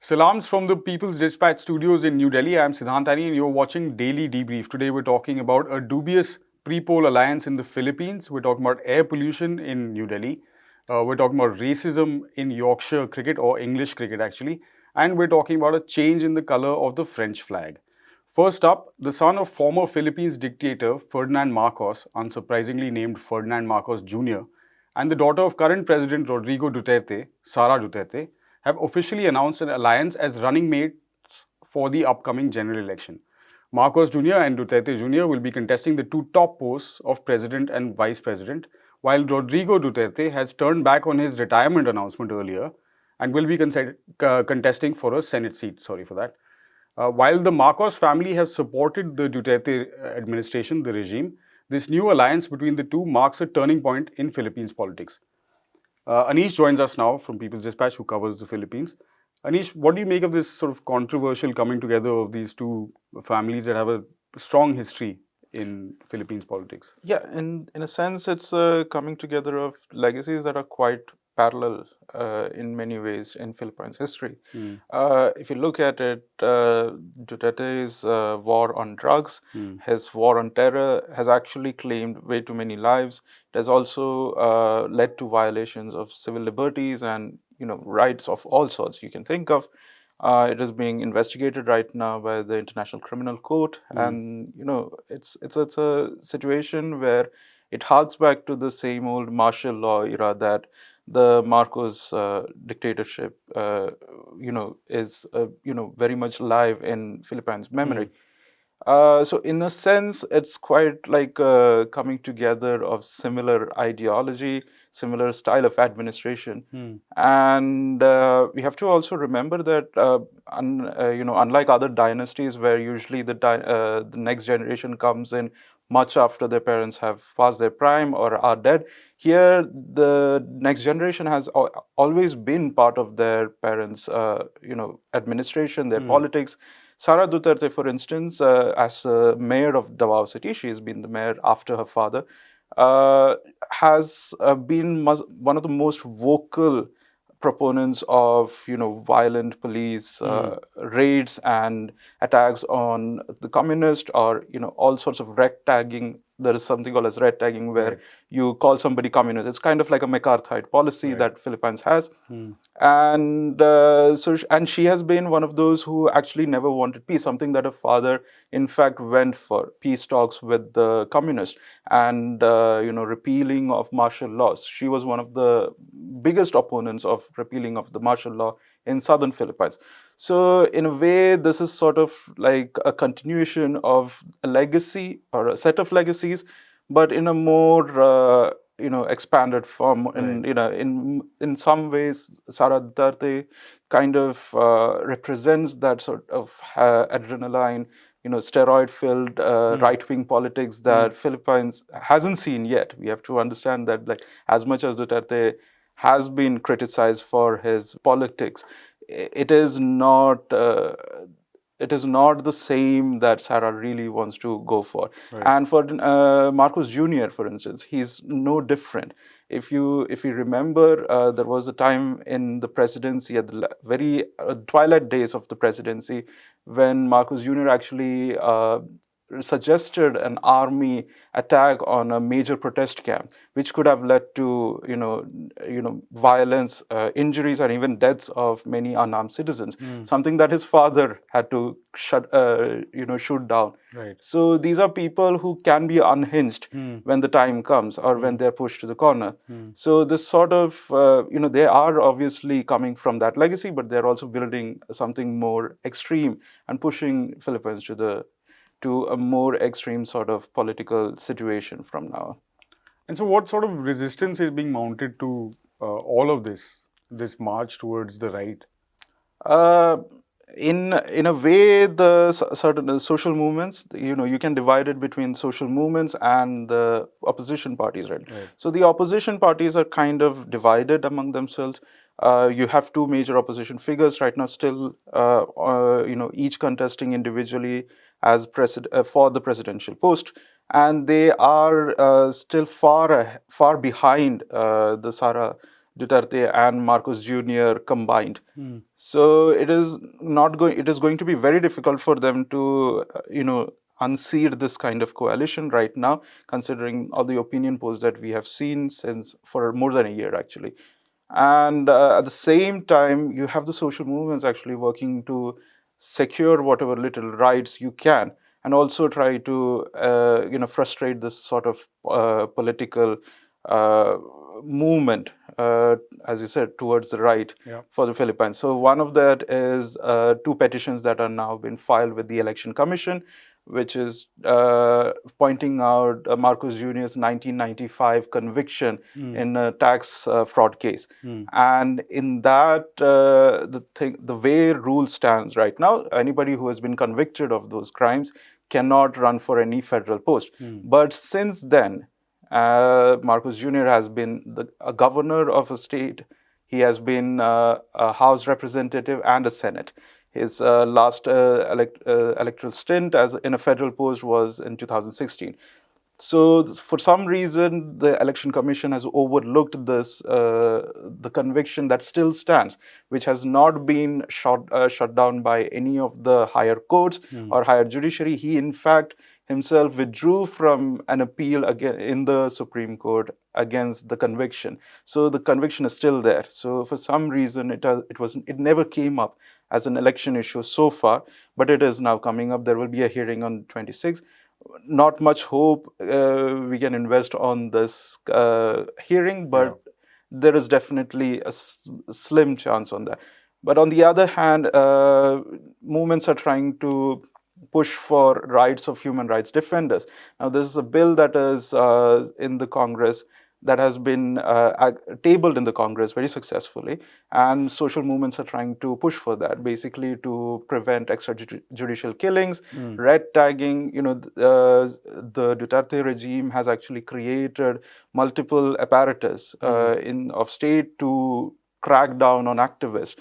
Salams from the People's Dispatch studios in New Delhi. I'm Siddhantani and you're watching Daily Debrief. Today we're talking about a dubious pre-poll alliance in the Philippines. We're talking about air pollution in New Delhi. We're talking about racism in Yorkshire cricket, or English cricket actually. And we're talking about a change in the color of the French flag. First up, the son of former Philippines dictator Ferdinand Marcos, unsurprisingly named Ferdinand Marcos Jr., and the daughter of current President Rodrigo Duterte, Sara Duterte, have officially announced an alliance as running mates for the upcoming general election. Marcos Jr. and Duterte Jr. will be contesting the two top posts of president and vice president, while Rodrigo Duterte has turned back on his retirement announcement earlier and will be contesting for a Senate seat. Sorry for that. While the Marcos family have supported the Duterte administration, the regime, this new alliance between the two marks a turning point in Philippines politics. Anish joins us now from People's Dispatch, who covers the Philippines. Anish, what do you make of this sort of controversial coming together of these two families that have a strong history in Philippines politics? Yeah, in a sense, it's a coming together of legacies that are quite parallel in many ways in Philippines history. If you look at it, Duterte's war on drugs, his war on terror has actually claimed way too many lives. It has also led to violations of civil liberties and rights of all sorts you can think of. It is being investigated right now by the International Criminal Court, and it's a situation where it harks back to the same old martial law era that the Marcos dictatorship, is very much alive in Philippines memory. So in a sense, it's quite like a coming together of similar ideology, similar style of administration, and we have to also remember that unlike other dynasties where usually the next generation comes in much after their parents have passed their prime or are dead, here the next generation has always been part of their parents' administration, their politics. Sara Duterte, for instance, as mayor of Davao City, she has been the mayor after her father, has been one of the most vocal proponents of violent police raids and attacks on the communist, or all sorts of red tagging. There is something called as red tagging, where you call somebody communist. It's kind of like a McCarthyite policy that Philippines has. And and she has been one of those who actually never wanted peace, something that her father in fact went for, peace talks with the communists and repealing of martial laws. She was one of the biggest opponents of repealing of the martial law in southern Philippines. So in a way, this is sort of like a continuation of a legacy or a set of legacies, but in a more expanded form. And in some ways, Sara Duterte kind of represents that sort of adrenaline, steroid-filled right-wing politics that Philippines hasn't seen yet. We have to understand that, like, as much as Duterte has been criticized for his politics, it is not the same that Sarah really wants to go for. And for Marcos Jr., for instance, he's no different. If you remember, there was a time in the presidency, at the very twilight days of the presidency, when Marcos Jr. actually suggested an army attack on a major protest camp, which could have led to violence, injuries, and even deaths of many unarmed citizens. Something that his father had to shoot down. So these are people who can be unhinged when the time comes, or when they're pushed to the corner. So this sort of they are obviously coming from that legacy, but they're also building something more extreme and pushing Philippines to a more extreme sort of political situation from now. And so what sort of resistance is being mounted to all of this march towards the right? In a way, the certain social movements, you can divide it between social movements and the opposition parties, right? So the opposition parties are kind of divided among themselves. You have two major opposition figures right now, still, each contesting individually as for the presidential post, and they are still far behind the Sara Duterte and Marcos Jr. combined. So it is not going. It is going to be very difficult for them to, unseat this kind of coalition right now, considering all the opinion polls that we have seen since for more than a year actually. And at the same time, you have the social movements actually working to secure whatever little rights you can, and also try to frustrate this sort of political uh, movement, as you said, towards the right for the Philippines. So one of that is two petitions that are now been filed with the Election Commission, which is pointing out Marcos Jr.'s 1995 conviction in a tax fraud case. And in that, the way rule stands right now, anybody who has been convicted of those crimes cannot run for any federal post. But since then, Marcos Jr. has been a governor of a state. He has been a House representative and a Senate. His last electoral stint as in a federal post was in 2016. So for some reason, the Election Commission has overlooked this, the conviction that still stands, which has not been shut down by any of the higher courts or higher judiciary. He, in fact, himself withdrew from an appeal again in the Supreme Court against the conviction. So the conviction is still there. So for some reason, it never came up as an election issue so far, but it is now coming up. There will be a hearing on 26th. Not much hope we can invest on this hearing, but there is definitely a slim chance on that. But on the other hand, movements are trying to push for rights of human rights defenders. Now, this is a bill that is in the Congress that has been tabled in the Congress very successfully, and social movements are trying to push for that, basically to prevent extrajudicial killings, red tagging. The Duterte regime has actually created multiple apparatus of state to crack down on activists,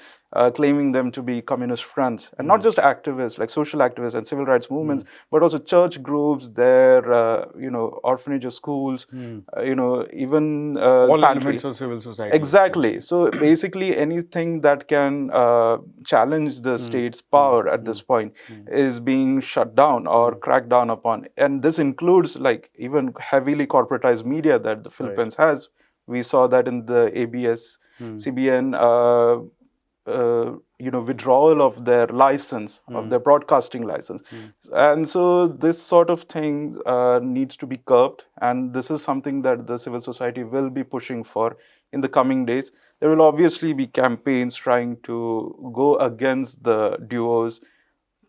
claiming them to be communist fronts, and not just activists like social activists and civil rights movements, but also church groups, their orphanages, schools, even all pantry. elements of civil society. Exactly. So basically, anything that can challenge the state's power at this point is being shut down or cracked down upon, and this includes like even heavily corporatized media that the Philippines has. We saw that in the ABS, CBN, withdrawal of their license, of their broadcasting license. And so this sort of thing needs to be curbed. And this is something that the civil society will be pushing for in the coming days. There will obviously be campaigns trying to go against the duo's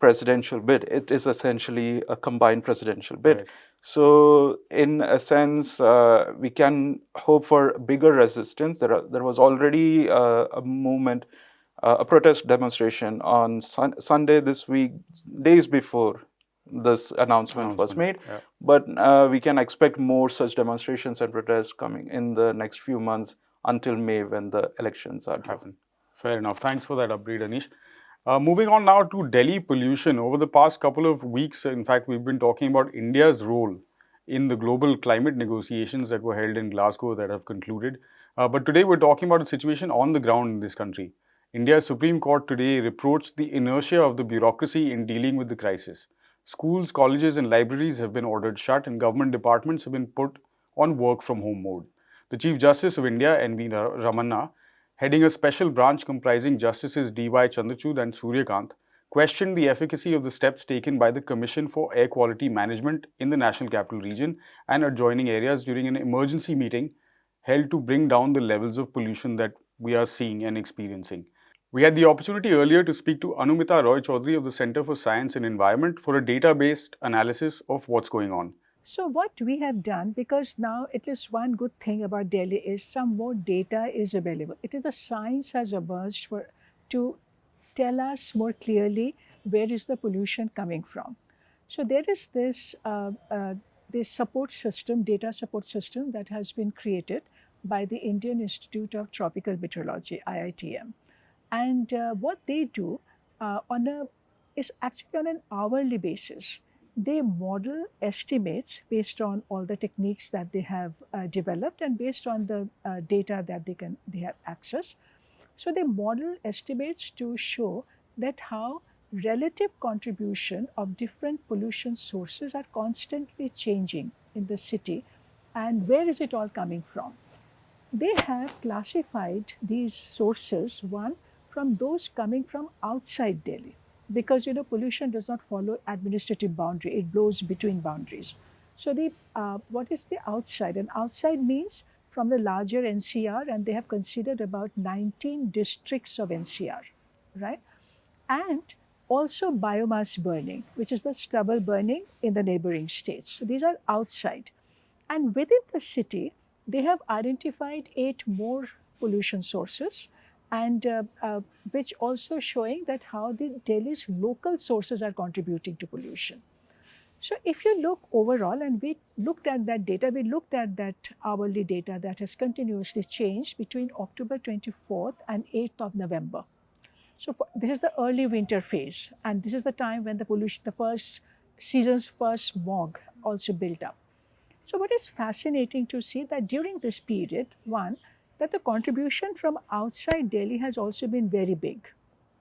presidential bid. It is essentially a combined presidential bid. Right. So in a sense, we can hope for bigger resistance. There was already a movement, a protest demonstration on Sunday this week, days before this announcement was made. Yeah. But we can expect more such demonstrations and protests coming in the next few months until May, when the elections are due. Fair enough. Thanks for that update, Anish. Moving on now to Delhi pollution. Over the past couple of weeks, in fact, we've been talking about India's role in the global climate negotiations that were held in Glasgow that have concluded. But today we're talking about a situation on the ground in this country. India's Supreme Court today reproached the inertia of the bureaucracy in dealing with the crisis. Schools, colleges and libraries have been ordered shut, and government departments have been put on work from home mode. The Chief Justice of India, N.V. Ramanna, heading a special branch comprising Justices D.Y. Chandrachud and Suryakant, questioned the efficacy of the steps taken by the Commission for Air Quality Management in the National Capital Region and adjoining areas during an emergency meeting held to bring down the levels of pollution that we are seeing and experiencing. We had the opportunity earlier to speak to Anumita Roy Chaudhary of the Center for Science and Environment for a data-based analysis of what's going on. So what we have done, because now at least one good thing about Delhi is some more data is available. It is the science has emerged to tell us more clearly where is the pollution coming from. So there is this support system, data support system that has been created by the Indian Institute of Tropical Meteorology, IITM. And what they do is actually on an hourly basis. they model estimates based on all the techniques that they have developed and based on the data that they have access. So they model estimates to show that how relative contribution of different pollution sources are constantly changing in the city, and where is it all coming from. They have classified these sources, one from those coming from outside Delhi, because pollution does not follow administrative boundary; it blows between boundaries. So the what is the outside? And outside means from the larger NCR, and they have considered about 19 districts of NCR, right? And also biomass burning, which is the stubble burning in the neighboring states. So these are outside. And within the city, they have identified 8 more pollution sources, and which also showing that how the Delhi's local sources are contributing to pollution. So if you look overall, and we looked at that data, we looked at that hourly data that has continuously changed between October 24th and 8th of November. So this is the early winter phase, and this is the time when the first season's first smog also built up. So what is fascinating to see that during this period, one, that the contribution from outside Delhi has also been very big.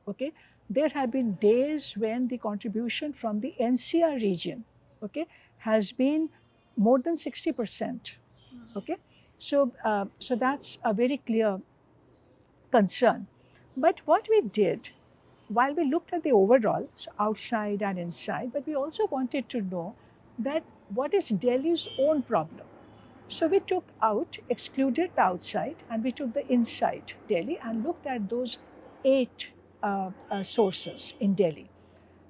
Okay, there have been days when the contribution from the NCR region, okay, has been more than 60%. Okay, so that's a very clear concern. But what we did, while we looked at the overall, so outside and inside, but we also wanted to know that what is Delhi's own problem. So we took out, excluded the outside, and we took the inside Delhi and looked at those 8 sources in Delhi.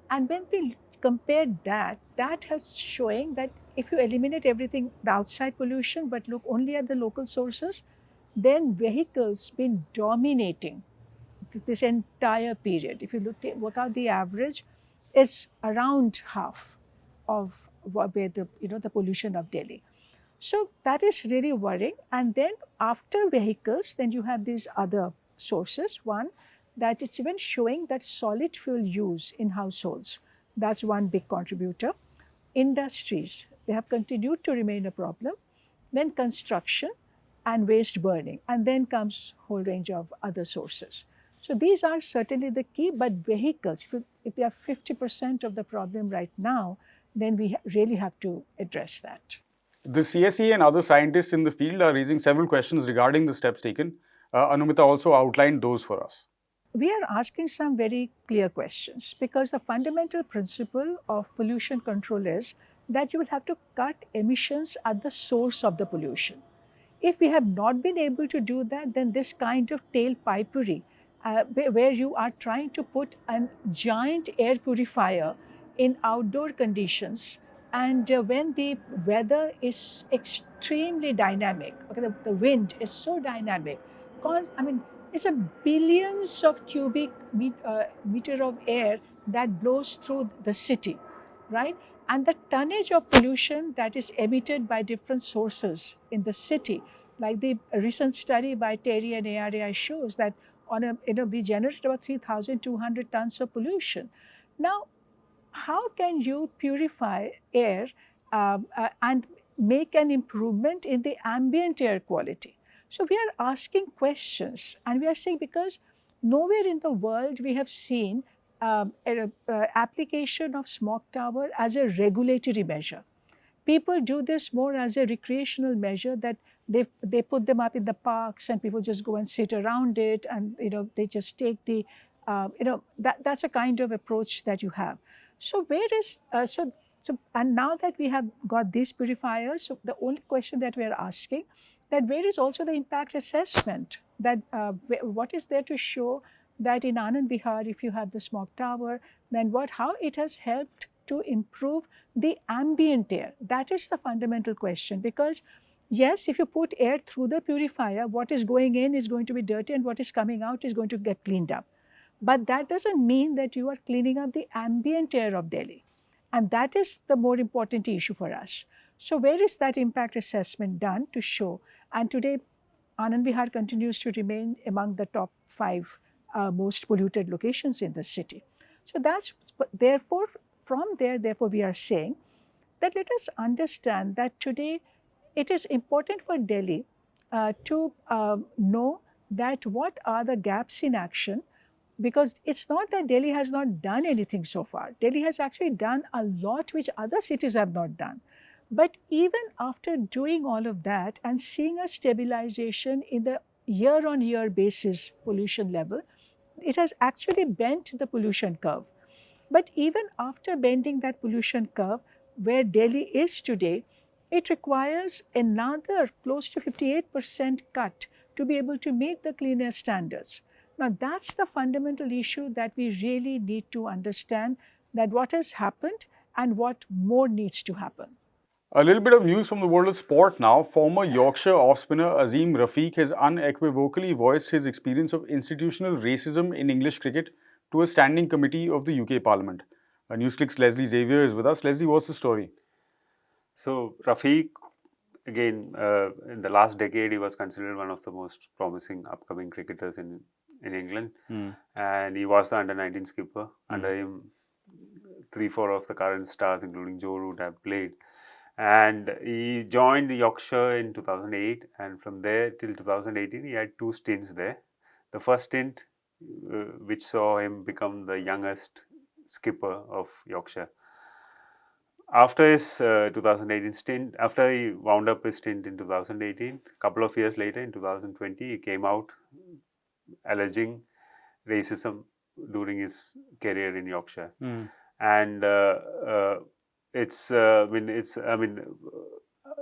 And when we compared that, that has showing that if you eliminate everything, the outside pollution, but look only at the local sources, then vehicles been dominating this entire period. If you work out the average, is around half of where the pollution of Delhi. So that is really worrying. And then after vehicles, then you have these other sources. One, that it's even showing that solid fuel use in households. That's one big contributor. Industries, they have continued to remain a problem. Then construction and waste burning. And then comes whole range of other sources. So these are certainly the key, but vehicles, if they are 50% of the problem right now, then we really have to address that. The CSE and other scientists in the field are raising several questions regarding the steps taken. Anumita also outlined those for us. We are asking some very clear questions because the fundamental principle of pollution control is that you will have to cut emissions at the source of the pollution. If we have not been able to do that, then this kind of tailpipery, where you are trying to put a giant air purifier in outdoor conditions, and when the weather is extremely dynamic, okay, the wind is so dynamic, because it's a billions of cubic meter of air that blows through the city, right? And the tonnage of pollution that is emitted by different sources in the city, like the recent study by Terry and ARAI shows that we generate about 3,200 tons of pollution. Now, how can you purify air and make an improvement in the ambient air quality? So we are asking questions, and we are saying because nowhere in the world we have seen application of smog tower as a regulatory measure. People do this more as a recreational measure, that they put them up in the parks and people just go and sit around it, and they just take the that's a kind of approach that you have. So where is and now that we have got these purifiers, so the only question that we are asking, that where is also the impact assessment, that what is there to show that in Anand Vihar, if you have the smog tower, then how it has helped to improve the ambient air. That is the fundamental question, because yes, if you put air through the purifier, what is going in is going to be dirty and what is coming out is going to get cleaned up. But that doesn't mean that you are cleaning up the ambient air of Delhi. And that is the more important issue for us. So where is that impact assessment done to show? And today, Anand Vihar continues to remain among the top 5 most polluted locations in the city. So therefore, from there, therefore, we are saying that let us understand that today it is important for Delhi to know that what are the gaps in action, because it's not that Delhi has not done anything so far. Delhi has actually done a lot which other cities have not done. But even after doing all of that and seeing a stabilization in the year on year basis pollution level, it has actually bent the pollution curve. But even after bending that pollution curve, where Delhi is today, it requires another close to 58% cut to be able to meet the clean air standards. Now, that's the fundamental issue that we really need to understand, that what has happened and what more needs to happen. A little bit of news from the world of sport now. Former Yorkshire off-spinner Azim Rafiq has unequivocally voiced his experience of institutional racism in English cricket to a standing committee of the UK Parliament. NewsClick's Leslie Xavier is with us. Leslie, what's the story? So Rafiq, again, in the last decade, he was considered one of the most promising upcoming cricketers in England, and he was the under-19 skipper. Under him, 3-4 of the current stars, including Joe Root, have played. And he joined Yorkshire in 2008, and from there till 2018, he had 2 stints there. The first stint, which saw him become the youngest skipper of Yorkshire. After his 2018 stint, after he wound up his stint in 2018, a couple of years later in 2020, he came out alleging racism during his career in Yorkshire. And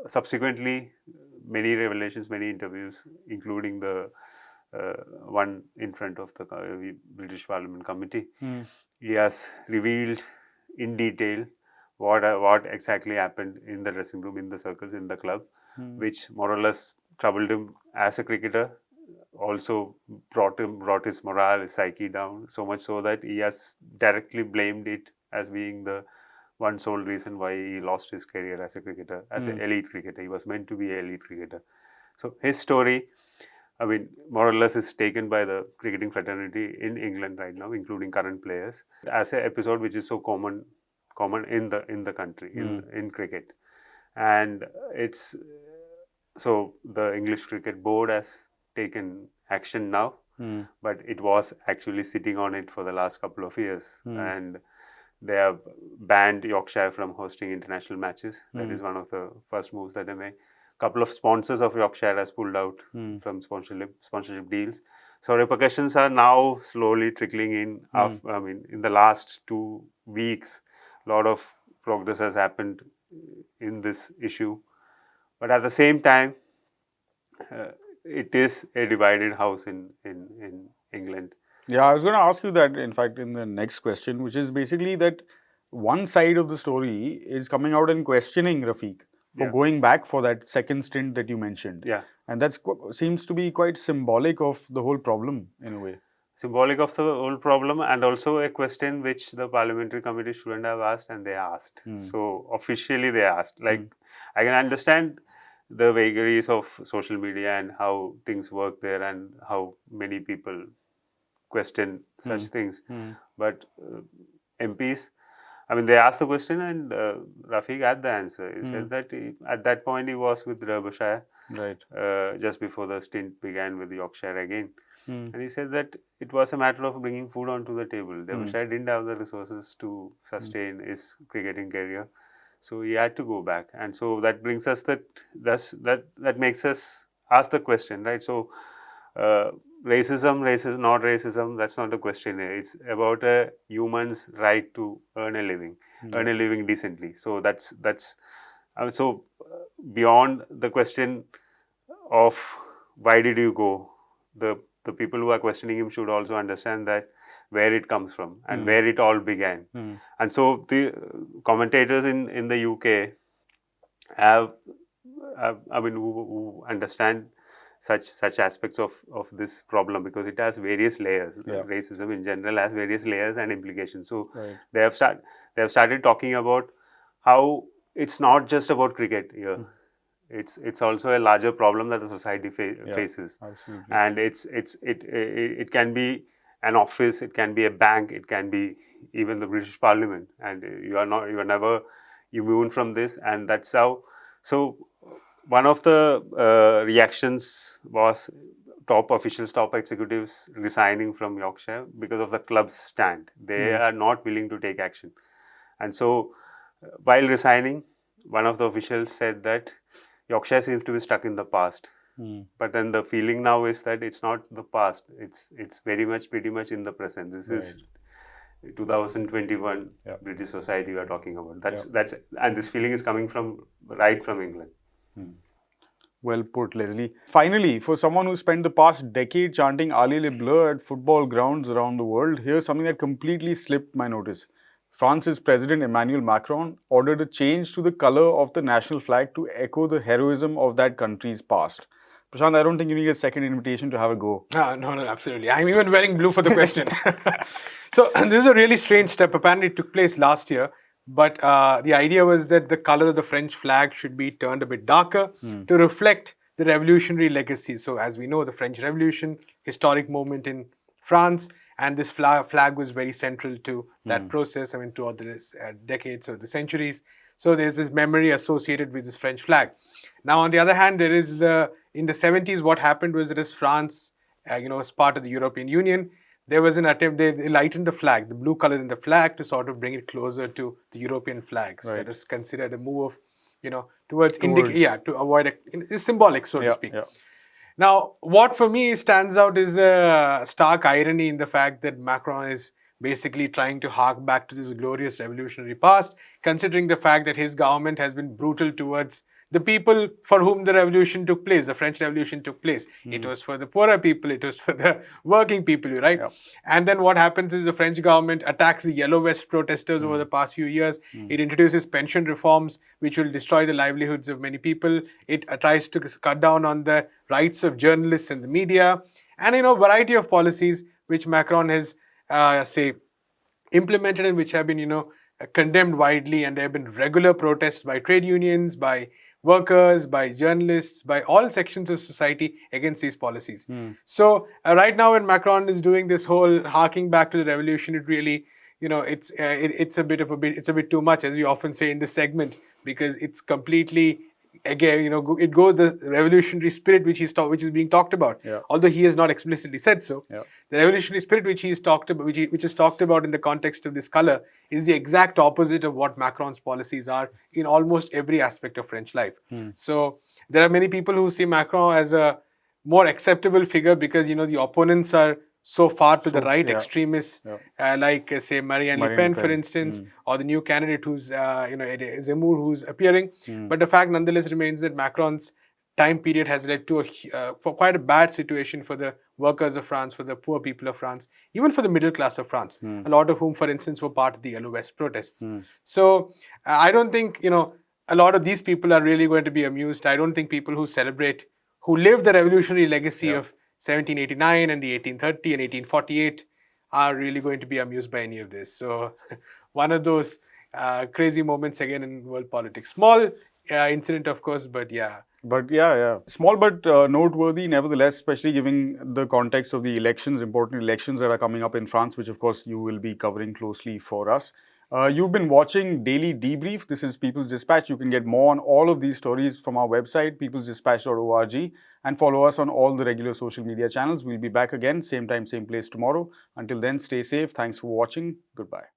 subsequently, many revelations, many interviews, including the one in front of the British Parliament committee, he has revealed in detail what exactly happened in the dressing room, in the circles, in the club, which more or less troubled him as a cricketer, also brought his morale, his psyche down, so much so that he has directly blamed it as being the one sole reason why he lost his career as a cricketer, as an elite cricketer. He was meant to be an elite cricketer. So his story, I mean, more or less is taken by the cricketing fraternity in England right now, including current players, as an episode which is so common in the country, in cricket. And it's so the English Cricket Board has taken action now, but it was actually sitting on it for the last couple of years, and they have banned Yorkshire from hosting international matches. That is one of the first moves that they made. Couple of sponsors of Yorkshire has pulled out from sponsorship deals. So repercussions are now slowly trickling in. I mean, in the last 2 weeks, a lot of progress has happened in this issue. But at the same time, it is a divided house in England. Yeah, I was going to ask you that, in fact, in the next question, which is basically that one side of the story is coming out and questioning Rafiq for going back for that second stint that you mentioned. Yeah. And that seems to be quite symbolic of the whole problem, in a way. Symbolic of the whole problem, and also a question which the parliamentary committee shouldn't have asked, and they asked. So officially they asked. Like, I can understand the vagaries of social media and how things work there and how many people question such things. But MPs, I mean, they asked the question and Rafiq had the answer. He said that at that point he was with Derbyshire, Right. Just before the stint began with Yorkshire again. And he said that it was a matter of bringing food onto the table. Derbyshire didn't have the resources to sustain his cricketing career, so he had to go back. And so that brings us that makes us ask the question, right? So racism, not racism, that's not the question here. It's about a human's right to earn a living decently. So that's so beyond the question of why did you go, the people who are questioning him should also understand that where it comes from and where it all began. And so the commentators in the UK have I mean, who understand such aspects of this problem, because it has various layers. Racism in general has various layers and implications. So they have started talking about how it's not just about cricket here. It's also a larger problem that the society faces, Absolutely. and it can be an office, it can be a bank, it can be even the British Parliament, and you are never immune from this, and that's how. So one of the reactions was top officials, top executives resigning from Yorkshire because of the club's stand. They are not willing to take action, and so while resigning, one of the officials said that Yorkshire seems to be stuck in the past. But then the feeling now is that it's not the past. It's very much, pretty much in the present. This is 2021 British society we are talking about. That's and this feeling is coming from right from England. Well put, Leslie. Finally, for someone who spent the past decade chanting Allez les Bleus at football grounds around the world, here's something that completely slipped my notice. France's President Emmanuel Macron ordered a change to the color of the national flag to echo the heroism of that country's past. Prashant, I don't think you need a second invitation to have a go. No, absolutely. I'm even wearing blue for the question. So this is a really strange step. Apparently it took place last year. But the idea was that the color of the French flag should be turned a bit darker to reflect the revolutionary legacy. So as we know, the French Revolution, historic moment in France, and this flag was very central to that process, I mean, throughout the decades or the centuries. So there's this memory associated with this French flag. Now, on the other hand, there is in the 70s, what happened was that as France, as part of the European Union, there was an attempt, they lightened the flag, the blue color in the flag, to sort of bring it closer to the European flags. So that is considered a move of, towards to avoid it's symbolic, so to speak. Yeah. Now, what for me stands out is a stark irony in the fact that Macron is basically trying to hark back to this glorious revolutionary past, considering the fact that his government has been brutal towards the people for whom the revolution took place, the French Revolution took place. It was for the poorer people, it was for the working people, right? Yeah. And then what happens is the French government attacks the Yellow Vest protesters over the past few years. It introduces pension reforms, which will destroy the livelihoods of many people. It tries to cut down on the rights of journalists and the media. And, a variety of policies which Macron has, implemented and which have been, condemned widely. And there have been regular protests by trade unions, by workers, by journalists, by all sections of society against these policies. So right now when Macron is doing this whole harking back to the revolution, it really, it's a bit too much, as we often say in this segment, because it's completely, again, it goes the revolutionary spirit which is being talked about. Yeah. Although he has not explicitly said so. Yeah. The revolutionary spirit which is talked about in the context of this color is the exact opposite of what Macron's policies are in almost every aspect of French life. So there are many people who see Macron as a more acceptable figure because, the opponents are so far to the right, extremists like, say, Marine Le Pen, for instance, or the new candidate who's, Zemmour, who's appearing. But the fact nonetheless remains that Macron's time period has led to for quite a bad situation for the workers of France, for the poor people of France, even for the middle class of France, a lot of whom, for instance, were part of the Yellow Vest protests. So I don't think, a lot of these people are really going to be amused. I don't think people who live the revolutionary legacy of 1789 and the 1830 and 1848 are really going to be amused by any of this. So one of those crazy moments again in world politics. Small incident, of course, but yeah. But yeah. Small but noteworthy nevertheless, especially given the context of the elections, important elections that are coming up in France, which of course you will be covering closely for us. You've been watching Daily Debrief. This is People's Dispatch. You can get more on all of these stories from our website, peoplesdispatch.org, and follow us on all the regular social media channels. We'll be back again, same time, same place tomorrow. Until then, stay safe. Thanks for watching. Goodbye.